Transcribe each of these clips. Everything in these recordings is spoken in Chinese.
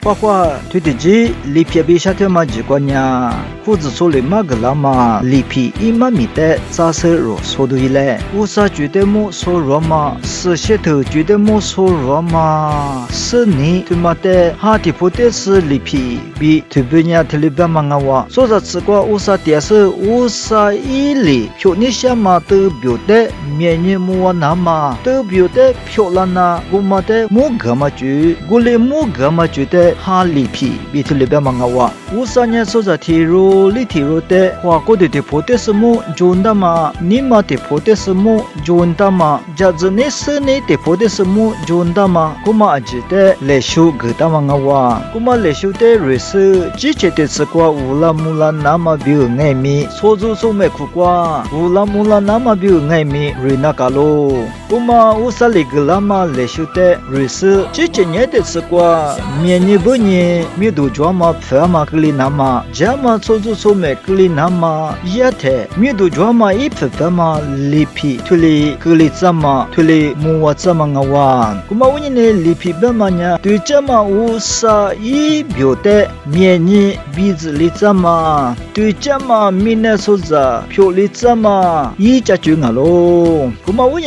花花对的鸡里皮比下条嘛几个呢？胡子做的嘛个啦嘛，里皮一嘛米的杂色肉说对嘞，乌沙觉得么说肉嘛，是些头觉得么说肉嘛，是你对嘛的哈的不得是里皮比对不呢？特里边嘛个话，说着吃过乌沙电视乌沙一里，票你下嘛都表的面你么那嘛都表的票了呢，我嘛的么个嘛就，我嘞么个嘛觉得哈里皮比特里边嘛个话，乌沙呢说着提入里提入的，话过的不得什么就那么，你嘛的不得什么就那么，假子你是你的不得什么就那么，我嘛觉得来修个的嘛个话，我嘛来修的瑞士，之前的吃过乌拉木拉那么比爱米，说住说没苦过，乌拉木拉那么比爱米瑞那个咯，我嘛乌沙里个那么来修的瑞士，之前也的吃过，面你不你，米都装嘛饭嘛个里那么，家嘛说住说没个里那么，也得米都装嘛一饭嘛里皮，推里个里怎么，推里木瓦怎么个话，我嘛问你里皮怎么呢？对家嘛乌沙一表的面你鼻子里怎么？对家嘛米那说着票里怎么？一家就我咯，我嘛问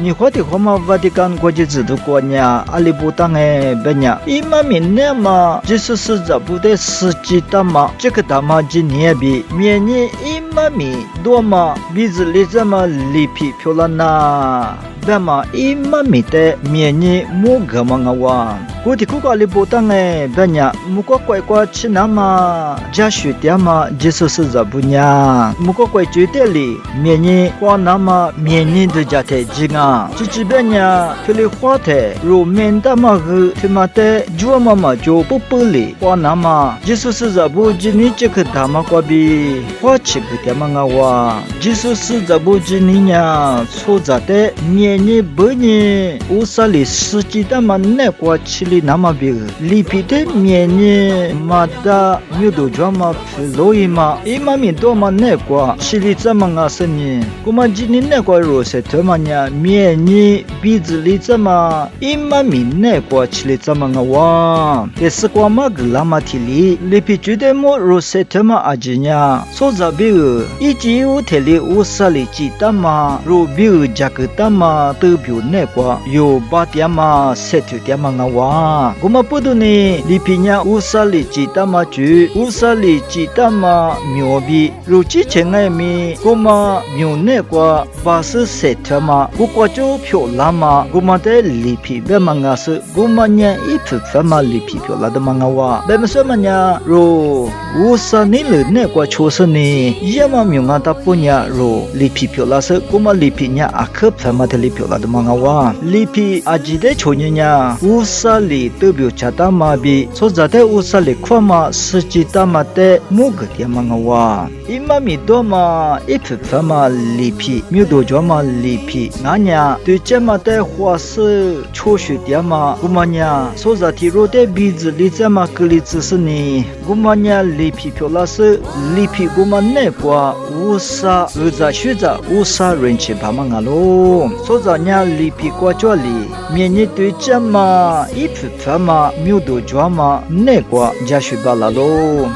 你话的话嘛，瓦蒂冈国际制度国呢，阿里不当哎，别呢，伊嘛明年嘛，就是这不得实际的嘛，这个大嘛今年比明年伊嘛米多嘛，鼻子里怎么里皮票了呢？那么伊嘛米的明年木个嘛个话，我的国家里不当哎，别呢，木个乖乖吃那嘛，家学的嘛，就是这不呢，木个乖觉得里，明年花那么明年的家庭经啊，这边呢，这里花的，如面的嘛个，他妈的，就妈妈就不里，花那么，就是这不今年这个大嘛个比，花吃个的嘛个话，就是这不今年呢，错着的面。你不你乌沙里实际的嘛那个吃里那么比里皮的面你嘛的有多装嘛罗伊嘛伊嘛面多嘛那个吃里怎么个是你我们今年那个肉是他妈呢面你鼻子里怎么伊嘛面那个吃里怎么个哇这是个嘛个拉嘛提里里皮觉得么肉是他妈阿吉呢说着比一直有特里乌沙里记得嘛肉比加个的嘛都表那个有八点嘛7点嘛个话我们不懂呢里皮呢乌沙里记得嘛就乌沙里记得嘛苗比如之前爱米我们苗那个87嘛我过就漂亮嘛我们的里皮别嘛个是我们呢一分嘛里皮漂亮的嘛个话别么说嘛呢如乌沙你了那个确实呢也嘛苗啊大不呢如里皮漂亮是我们里皮呢啊可分嘛的里表达的嘛个话里皮阿吉的छो人呀乌沙里都表查到嘛比所在的乌沙里夸嘛实际到嘛的木个的嘛个话伊嘛米多嘛一分嘛里皮没有多少嘛里皮那呀对这嘛的话是初学的嘛我们呀所在的罗的鼻子里这嘛个里只是呢我们呀里皮漂亮是里皮我们那个乌沙而在学着乌沙人气把嘛个咯所在呢里皮过这里面你对这嘛一分嘛没有多少嘛那个家学把了咯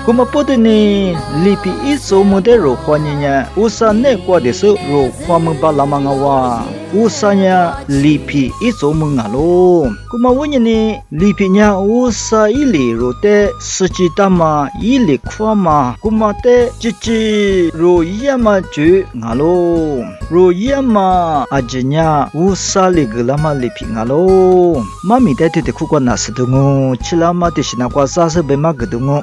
我们不得呢里皮一做么的肉花呢乌沙那个的是肉花么把了嘛个话乌沙呢里皮一做么个咯我们问呢里皮呢乌沙一里肉的实际的嘛一里夸嘛我们的这肉也嘛就个咯肉也嘛阿吉呢乌沙里个啦嘛里皮个咯妈咪的对的苦过那是的我吃了嘛的是那个啥是被嘛个的我